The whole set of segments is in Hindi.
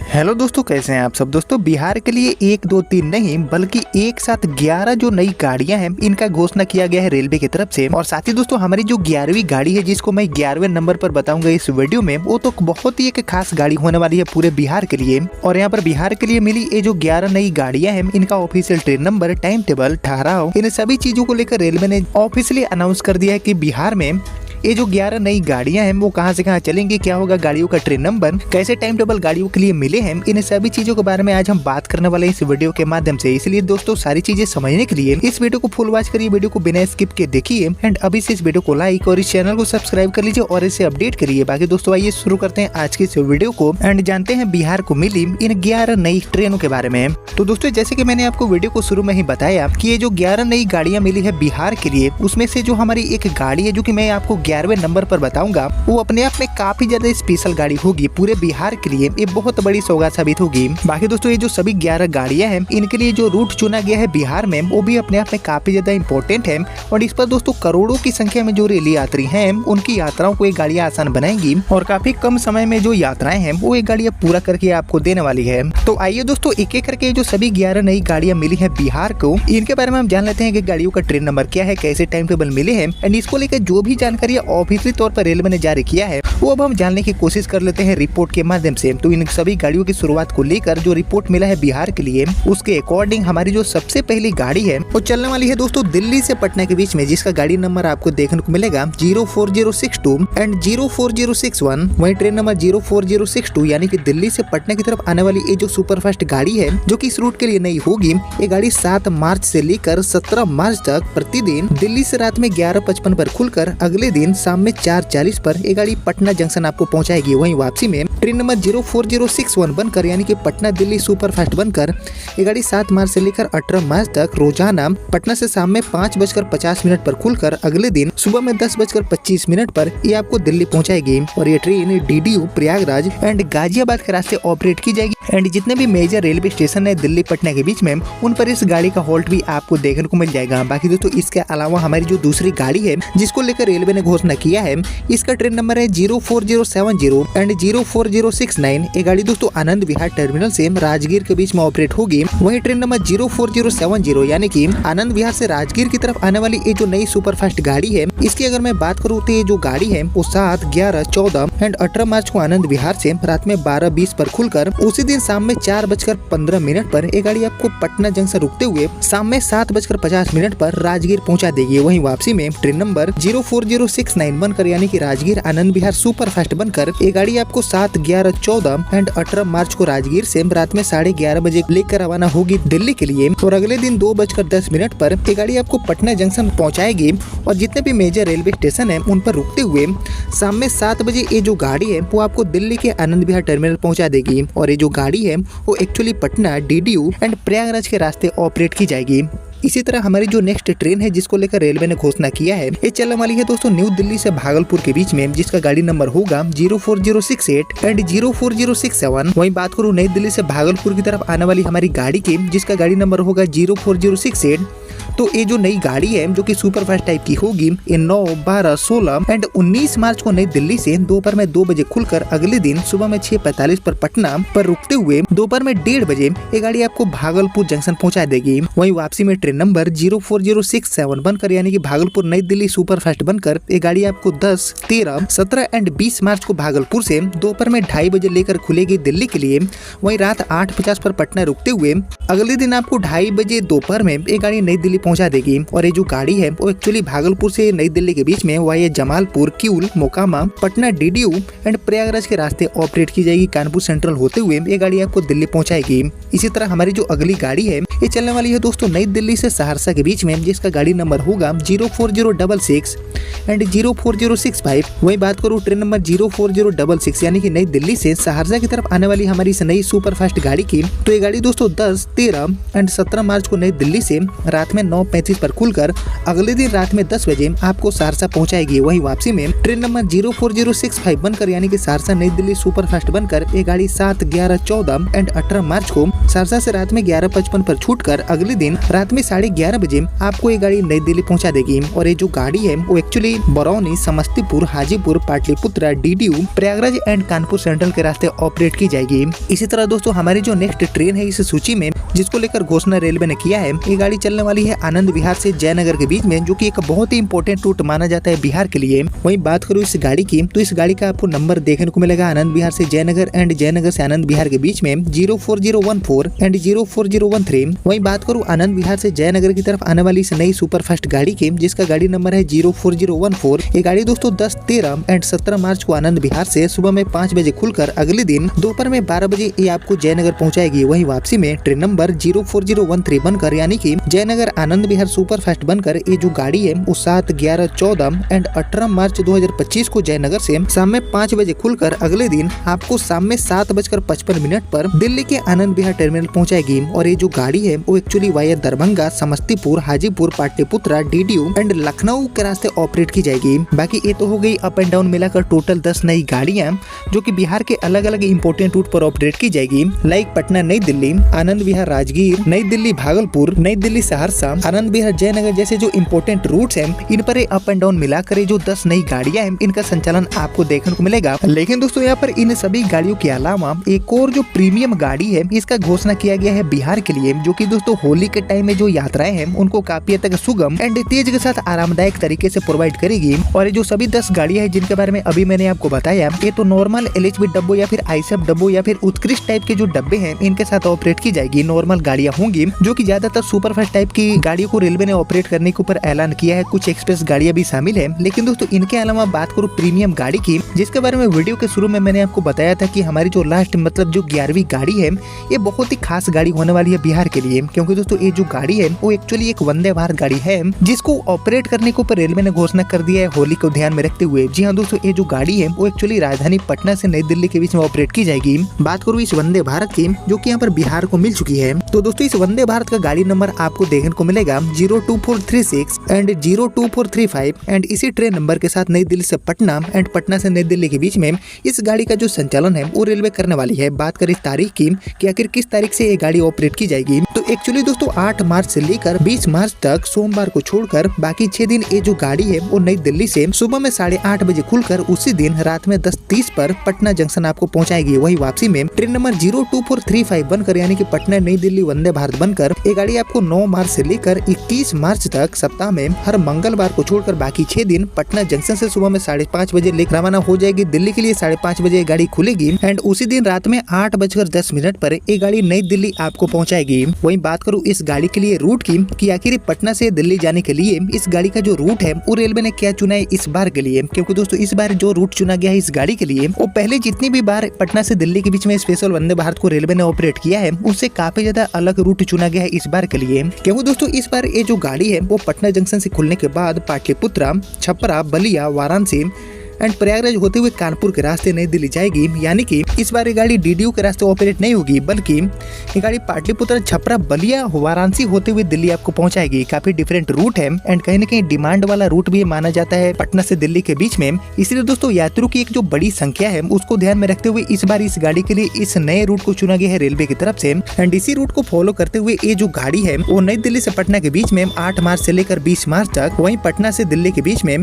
हेलो दोस्तों, कैसे हैं आप सब। दोस्तों, बिहार के लिए 1 2 3 नहीं बल्कि एक साथ 11 जो नई गाड़ियां हैं इनका घोषणा किया गया है रेलवे की तरफ से। और साथ ही दोस्तों, हमारी जो 11वीं गाड़ी है जिसको मैं 11वें नंबर पर बताऊंगा इस वीडियो में, वो तो बहुत ही एक खास गाड़ी होने वाली है पूरे बिहार के लिए। और यहाँ पर बिहार के लिए मिली ये जो 11 नई गाड़ियां हैं इनका official train number, time table, ठहराव, इन सभी चीजों को लेकर रेलवे ने ऑफिशियली अनाउंस कर दिया है कि बिहार में ये जो 11 नई गाड़ियां हैं वो कहां से कहां चलेंगी, क्या होगा गाड़ियों का ट्रेन नंबर, कैसे टाइम टेबल गाड़ियों के लिए मिले हैं, इन सभी चीजों के बारे में आज हम बात करने वाले हैं इस वीडियो के माध्यम से। इसलिए दोस्तों, सारी चीजें समझने के लिए इस वीडियो को फुल वॉच करिए, वीडियो को बिना स्किप के देखिए एंड अभी से इस वीडियो को लाइक और इस चैनल को सब्सक्राइब कर लीजिए और इसे अपडेट करिए। बाकी दोस्तों, आइए शुरू करते हैं आज की इस वीडियो को एंड जानते हैं बिहार को मिली इन 11 नई ट्रेनों के बारे में। तो दोस्तों, जैसे कि मैंने आपको वीडियो को शुरू में ही बताया कि ये जो 11 नई गाड़ियां मिली है बिहार के लिए, उसमें से जो हमारी एक गाड़ी है जो कि मैं आपको 11वें नंबर पर बताऊंगा, वो अपने आप में काफी ज्यादा स्पेशल गाड़ी होगी पूरे बिहार के लिए। ये बहुत बड़ी सौगात साबित होगी। बाकी दोस्तों, ये जो सभी 11 गाड़ियां हैं इनके लिए जो रूट चुना गया है बिहार में, वो भी अपने आप में काफी ज्यादा इंपॉर्टेंट है। और इस पर दोस्तों करोड़ों की संख्या में जो रेल यात्री हैं उनकी यात्राओं को ये गाड़ियां आसान बनाएंगी और काफी कम समय में जो यात्राएं हैं वो ये गाड़ियां पूरा करके आपको देने वाली है। तो आइए दोस्तों, एक एक करके जो सभी 11 नई गाड़ियां मिली है बिहार को, इनके बारे में हम जान लेते हैं कि गाड़ियों का ट्रेन नंबर क्या है, कैसे टाइम टेबल मिले हैं एंड इसको लेकर जो भी जानकारी ऑफिशियली तौर पर रेलवे ने जारी किया है वो अब हम जानने की कोशिश कर लेते हैं रिपोर्ट के माध्यम से। तो इन सभी गाड़ियों की शुरुआत को लेकर जो रिपोर्ट मिला है बिहार के लिए, उसके अकॉर्डिंग हमारी जो सबसे पहली गाड़ी है वो चलने वाली है दोस्तों दिल्ली से पटना के बीच में, जिसका गाड़ी नंबर आपको देखने को मिलेगा 04062 एंड 04061। वही ट्रेन नंबर 04062 यानी कि दिल्ली से पटना की तरफ आने वाली ये जो सुपरफास्ट गाड़ी है जो कि इस रूट के लिए नई होगी, ये गाड़ी 7 मार्च से लेकर 17 मार्च तक प्रतिदिन दिल्ली से रात में 11:55 पर खुलकर अगले दिन शाम में 4:40 पर ये गाड़ी पटना जंक्शन आपको पहुंचाएगी। वहीं वापसी में ट्रेन नंबर 04061 बनकर यानी कि पटना दिल्ली सुपरफास्ट बनकर ये गाड़ी 7 मार्च से लेकर 18 मार्च तक रोजाना पटना से शाम में 5:50 पर खुलकर अगले दिन सुबह में 10:25 पर ये आपको दिल्ली पहुंचाएगी। और ये train DDU, Prayagraj and Ghaziabad के रास्ते ऑपरेट की जाएगी एंड जितने भी मेजर रेलवे स्टेशन है दिल्ली पटना के बीच में उन पर इस गाड़ी का हॉल्ट भी आपको देखने को मिल जाएगा। बाकी दोस्तों, इसके अलावा हमारी जो दूसरी गाड़ी है जिसको लेकर रेलवे ने घोषणा किया है, इसका ट्रेन नंबर है 04070 एंड 04069। ये गाड़ी दोस्तों आनंद विहार टर्मिनल से राजगीर के बीच में ऑपरेट होगी। वही ट्रेन नंबर 04070 यानी कि आनंद विहार से राजगीर की तरफ आने वाली ये जो नई सुपरफास्ट गाड़ी है, इसकी अगर मैं बात करूँ तो ये जो गाड़ी है वो 7, 11, 14 एंड 18 मार्च को आनंद विहार से रात में 12:20 पर खुलकर उसी दिन शाम में 4:15 पर ये गाड़ी आपको पटना जंक्शन रुकते हुए शाम में 7:50 पर राजगीर पहुंचा देगी। वहीं वापसी में ट्रेन नंबर 04069 बनकर यानी कि राजगीर आनंद विहार सुपरफास्ट बनकर ये गाड़ी आपको 7, 11, 14 एंड 18 मार्च को राजगीर से रात में 11:30 बजे लेकर रवाना होगी दिल्ली के लिए और अगले दिन 2:10 पर ये गाड़ी आपको पटना जंक्शन पहुंचाएगी और जितने भी मेजर रेलवे स्टेशन है उन पर रुकते हुए शाम में 7 बजे ये जो गाड़ी है वो आपको दिल्ली के आनंद विहार टर्मिनल पहुंचा देगी। और ये जो गाड़ी है वो actually Patna, DDU and Prayagraj के रास्ते ऑपरेट की जाएगी। इसी तरह हमारी जो नेक्स्ट ट्रेन है जिसको लेकर रेलवे ने घोषणा किया है, ये चलने वाली है दोस्तों न्यू दिल्ली से भागलपुर के बीच में, जिसका गाड़ी नंबर होगा 04068 एंड 04067। वहीं बात करूँ नई दिल्ली से भागलपुर की तरफ आने वाली हमारी गाड़ी की, जिसका गाड़ी नंबर होगा 04068। तो ये जो नई गाड़ी है जो कि सुपरफास्ट टाइप की होगी, ये 9, 12, 16 एंड 19 मार्च को नई दिल्ली से दोपहर में 2 बजे खुलकर अगले दिन सुबह में 6:45 पर पटना पर रुकते हुए दोपहर में 1:30 बजे ये गाड़ी आपको भागलपुर जंक्शन पहुंचा देगी। वहीं वापसी में ट्रेन नंबर 04067 बनकर यानी कि भागलपुर नई दिल्ली सुपरफास्ट बनकर ये गाड़ी आपको 10, 13, 17 एंड 20 मार्च को भागलपुर से दोपहर में 2:30 बजे लेकर खुलेगी दिल्ली के लिए। वहीं रात 8:50 पर पटना रुकते हुए अगले दिन आपको 2:30 बजे दोपहर में ये गाड़ी नई दिल्ली पहुंचा देगी। और ये जो गाड़ी है वो एक्चुअली भागलपुर से नई दिल्ली के बीच में via Jamalpur, Kiul, Mokama, Patna, DDU and Prayagraj के रास्ते ऑपरेट की जाएगी। कानपुर सेंट्रल होते हुए ये गाड़ी आपको दिल्ली पहुंचाएगी। इसी तरह हमारी जो अगली गाड़ी है ये चलने वाली है दोस्तों नई दिल्ली से सहरसा के बीच में, जिसका गाड़ी नंबर होगा 04066 एंड 04065। वही बात करूँ ट्रेन नंबर 04066 यानी कि नई दिल्ली से सहरसा की तरफ आने वाली हमारी इस नई सुपरफास्ट गाड़ी की, तो ये गाड़ी दोस्तों 10, 13 एंड 17 मार्च को नई दिल्ली से रात में 9:35 पर खुलकर अगले दिन रात में 10 बजे आपको सहरसा पहुंचाएगी। वहीं वापसी में ट्रेन नंबर 04065 बनकर यानी कि सहरसा नई दिल्ली सुपरफास्ट बनकर ये गाड़ी 7, 11, 14 एंड 18 मार्च को सहरसा से रात में 11:55 पर छूटकर अगले दिन रात में 11:30 बजे आपको ये गाड़ी नई दिल्ली पहुंचा देगी। और ये जो गाड़ी है वो actually Barauni, Samastipur, Hajipur, Patliputra, DDU, Prayagraj and Kanpur central के रास्ते ऑपरेट की जाएगी। इसी तरह दोस्तों हमारी जो नेक्स्ट ट्रेन है इस सूची में जिसको लेकर घोषणा रेलवे ने किया है, ये गाड़ी चलने वाली है आनंद विहार से जयनगर के बीच में, जो कि एक बहुत ही इंपॉर्टेंट रूट माना जाता है बिहार के लिए। वहीं बात करूँ इस गाड़ी की तो इस गाड़ी का आपको नंबर देखने को मिलेगा आनंद विहार से जयनगर एंड जयनगर से आनंद विहार के बीच में 04014 एंड 04013। वहीं बात करूँ आनंद विहार से जयनगर की तरफ आने वाली इस नई सुपरफास्ट गाड़ी की जिसका गाड़ी नंबर है 04014। ये गाड़ी दोस्तों 10, 13 एंड 17 मार्च को आनंद विहार से सुबह में 5 बजे खुलकर अगले दिन दोपहर में 12 बजे ये आपको जयनगर पहुंचाएगी। वहीं वापसी में ट्रेन नंबर 04013 बनकर यानी कि जयनगर आनंद विहार सुपरफास्ट बनकर ये जो गाड़ी है वो 7, 11, 14 एंड 18 मार्च 2025 को जयनगर से शाम में 5 बजे खुलकर अगले दिन आपको शाम में 7:55 पर दिल्ली के आनंद विहार टर्मिनल पहुंचाएगी। और ये जो गाड़ी है वो actually via Darbhanga, Samastipur, Hajipur, Patliputra, DDU and Lucknow के रास्ते ऑपरेट की जाएगी। बाकी ये तो हो गई अप एंड डाउन मिलाकर टोटल 10 नई गाड़ियां जो कि बिहार के अलग अलग इंपोर्टेंट रूट पर ऑपरेट की जाएगी, लाइक पटना नई दिल्ली, आनंद विहार राजगीर, नई दिल्ली भागलपुर, नई दिल्ली सहरसा, आनंद विहार जयनगर जैसे जो इंपोर्टेंट रूट्स हैं इन पर अप एंड डाउन मिलाकर जो 10 नई गाड़ियां हैं इनका संचालन आपको देखने को मिलेगा। लेकिन दोस्तों यहाँ पर इन सभी गाड़ियों के अलावा एक और जो प्रीमियम गाड़ी है इसका घोषणा किया गया है बिहार के लिए, जो कि दोस्तों होली के टाइम में जो यात्राएं हैं उनको काफी हद तक सुगम एंड तेज के साथ आरामदायक तरीके से प्रोवाइड करेगी। और ये जो सभी 10 गाड़ियां हैं जिनके बारे में अभी मैंने आपको बताया, ये तो नॉर्मल LHB डब्बो या फिर आईएसएफ डब्बो या फिर उत्कृष्ट टाइप के जो डब्बे हैं इनके साथ ऑपरेट की जाएगी। नॉर्मल गाड़ियां होंगी जो कि ज्यादातर सुपरफास्ट टाइप की गाड़ियों को रेलवे ने ऑपरेट करने के ऊपर ऐलान किया है। कुछ एक्सप्रेस गाड़ियां भी शामिल है। लेकिन दोस्तों इनके अलावा बात करूँ प्रीमियम गाड़ी की, जिसके बारे में वीडियो के शुरू में मैंने आपको बताया था कि हमारी जो लास्ट मतलब जो 11वीं गाड़ी है ये बहुत ही खास गाड़ी होने वाली है बिहार के लिए, क्योंकि दोस्तों ये जो गाड़ी है वो एक्चुअली एक वंदे भारत गाड़ी है जिसको ऑपरेट करने के ऊपर रेलवे ने घोषणा कर दिया है होली को ध्यान में रखते हुए। जी हाँ दोस्तों, ये जो गाड़ी है वो एक्चुअली राजधानी पटना से नई दिल्ली के बीच में ऑपरेट की जाएगी। बात करूँ इस वंदे भारत की जो कि यहाँ पर बिहार को मिल चुकी है, तो दोस्तों इस वंदे भारत का गाड़ी नंबर आपको देखने को मिलेगा 02436 एंड 02435 एंड इसी ट्रेन नंबर के साथ नई दिल्ली से पटना एंड पटना से नई दिल्ली के बीच में इस गाड़ी का जो संचालन है वो रेलवे करने वाली है। बात करें इस तारीख की कि आखिर किस तारीख से ये गाड़ी ऑपरेट की जाएगी, तो एक्चुअली दोस्तों 8 मार्च से लेकर 20 मार्च तक सोमवार को छोड़कर बाकी 6 दिन ये जो गाड़ी है वो नई दिल्ली से सुबह में 8:30 बजे खुलकर उसी दिन रात में 10:30 पर पटना जंक्शन आपको पहुंचाएगी। वही वापसी में ट्रेन नंबर 02435 बनकर यानी कि पटना नई दिल्ली वंदे भारत बनकर ये गाड़ी आपको 9 मार्च से लेकर 21 मार्च तक सप्ताह में हर मंगलवार को छोड़कर बाकी 6 दिन पटना जंक्शन से सुबह में 5:30 बजे लेकर रवाना हो जाएगी दिल्ली के लिए। 5:30 बजे गाड़ी खुलेगी एंड उसी दिन रात में 8:10 पर ये गाड़ी नई दिल्ली आपको पहुंचाएगी। वहीं बात करूं इस गाड़ी के लिए रूट की कि आखिर पटना से दिल्ली जाने के लिए इस गाड़ी का जो रूट है वो रेलवे ने क्या चुना है इस बार के लिए, क्योंकि दोस्तों इस बार जो रूट चुना गया है इस गाड़ी के लिए वो पहले जितनी भी बार पटना से दिल्ली के बीच में स्पेशल वंदे भारत को रेलवे ने ऑपरेट किया है उससे काफी ज्यादा अलग रूट चुना गया है इस बार के लिए। क्योंकि दोस्तों इस बार ये जो गाड़ी है वो पटना जंक्शन से खुलने के बाद पाटलिपुत्रा, छपरा, बलिया, वाराणसी एंड प्रयागराज होते हुए कानपुर के रास्ते नई दिल्ली जाएगी। यानी कि इस बार ये गाड़ी डीडीयू के रास्ते ऑपरेट नहीं होगी, बल्कि ये गाड़ी पाटलिपुत्र, छपरा, बलिया, वाराणसी होते हुए दिल्ली आपको पहुंचाएगी। काफी डिफरेंट रूट है एंड कहीं न कहीं डिमांड वाला रूट भी माना जाता है पटना से दिल्ली के बीच में। इसलिए दोस्तों यात्रियों की एक जो बड़ी संख्या है उसको ध्यान में रखते हुए इस बार इस गाड़ी के लिए इस नए रूट को चुना गया है रेलवे की तरफ से। एंड इसी रूट को फॉलो करते हुए ये जो गाड़ी है वो नई दिल्ली से पटना के बीच में 8 मार्च से लेकर 20 मार्च तक, वहीं पटना से दिल्ली के बीच में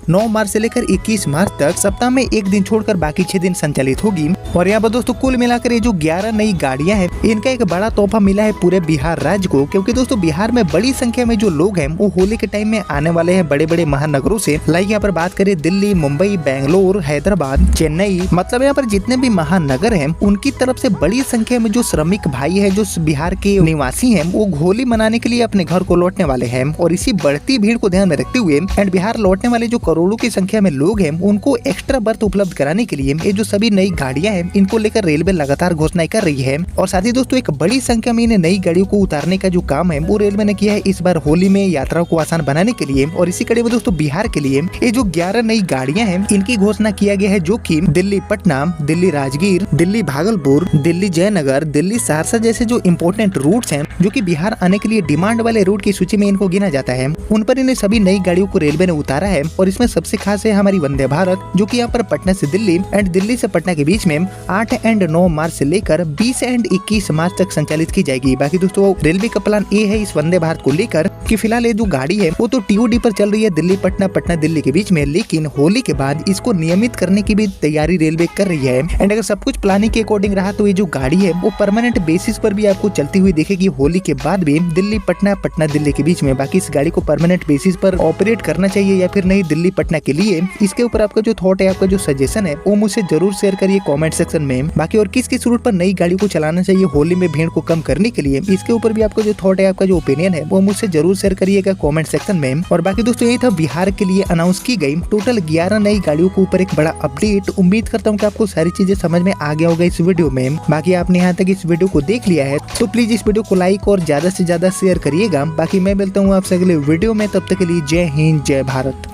9 मार्च से लेकर 21 मार्च तक सप्ताह में एक दिन छोड़कर बाकी 6 दिन संचालित होगी। और यहाँ पर दोस्तों कुल मिलाकर ये जो 11 नई गाड़ियां हैं इनका एक बड़ा तोहफा मिला है पूरे बिहार राज्य को, क्योंकि दोस्तों बिहार में बड़ी संख्या में जो लोग हैं वो होली के टाइम में आने वाले हैं बड़े बड़े महानगरों से। लाइक यहाँ पर बात करें दिल्ली, मुंबई, बेंगलोर, हैदराबाद, चेन्नई, मतलब यहाँ पर जितने भी महानगर हैं उनकी तरफ से बड़ी संख्या में जो श्रमिक भाई है, जो बिहार के निवासी है, वो होली मनाने के लिए अपने घर को लौटने वाले हैं। और इसी बढ़ती भीड़ को ध्यान में रखते हुए एंड बिहार लौटने वाले जो करोड़ों की संख्या में लोग हैं उनको एक्स्ट्रा बर्थ उपलब्ध कराने के लिए ये जो सभी नई गाड़ियां हैं इनको लेकर रेलवे लगातार घोषणाएं कर रही है। और साथ ही दोस्तों एक बड़ी संख्या में इन नई गाड़ियों को उतारने का जो काम है वो रेलवे ने किया है इस बार होली में यात्रा को आसान बनाने के लिए। और इसी कड़ी में दोस्तों बिहार के लिए ये जो 11 नई गाड़ियां हैं इनकी घोषणा किया गया है, जो कि दिल्ली पटना, दिल्ली राजगीर, दिल्ली भागलपुर, दिल्ली जयनगर, दिल्ली सहरसा जैसे जो इम्पोर्टेंट रूट्स हैं जो कि बिहार आने के लिए डिमांड वाले रूट की सूची में इनको गिना जाता है, उन पर इन सभी नई गाड़ियों को रेलवे ने उतारा है। और इसमें सबसे खास है हमारी वंदे भारत, जो कि यहाँ पर पटना से दिल्ली एंड दिल्ली से पटना के बीच में 8 एंड 9 मार्च से लेकर 20 एंड 21 मार्च तक संचालित की जाएगी। बाकी दोस्तों रेलवे का प्लान ये है इस वंदे भारत को लेकर कि फिलहाल ये जो गाड़ी है वो तो टीओडी पर चल रही है दिल्ली पटना, पटना दिल्ली के बीच में, लेकिन होली के बाद इसको नियमित करने की भी तैयारी रेलवे कर रही है। एंड अगर सब कुछ प्लानिंग के अकॉर्डिंग रहा तो ये जो गाड़ी है वो परमानेंट बेसिस पर भी आपको चलती हुई दिखेगी होली के बाद भी दिल्ली पटना, पटना दिल्ली के बीच में। बाकी इस गाड़ी को परमानेंट बेसिस पर ऑपरेट करना चाहिए या फिर नहीं दिल्ली पटना के लिए, इसके ऊपर आपका जो थॉट है, आपका जो सजेशन है वो मुझसे जरूर शेयर करिए कमेंट सेक्शन में। बाकी और किस किस रूट पर नई गाड़ी को चलाना चाहिए होली में भीड़ को कम करने के लिए, इसके ऊपर भी आपका जो थॉट है, आपका जो ओपिनियन है वो मुझसे जरूर शेयर करिएगा कमेंट सेक्शन में। और बाकी दोस्तों यही था बिहार के लिए अनाउंस की गई टोटल 11 नई गाड़ियों के ऊपर एक बड़ा अपडेट। उम्मीद करता हूँ कि आपको सारी चीजें समझ में आ गया होगा इस वीडियो में। बाकी आपने यहाँ तक इस वीडियो को देख लिया है तो प्लीज इस वीडियो को लाइक और ज्यादा से ज्यादा शेयर करिएगा। बाकी मैं मिलता हूँ आपसे अगले वीडियो में, तब तक के लिए जय हिंद जय भारत।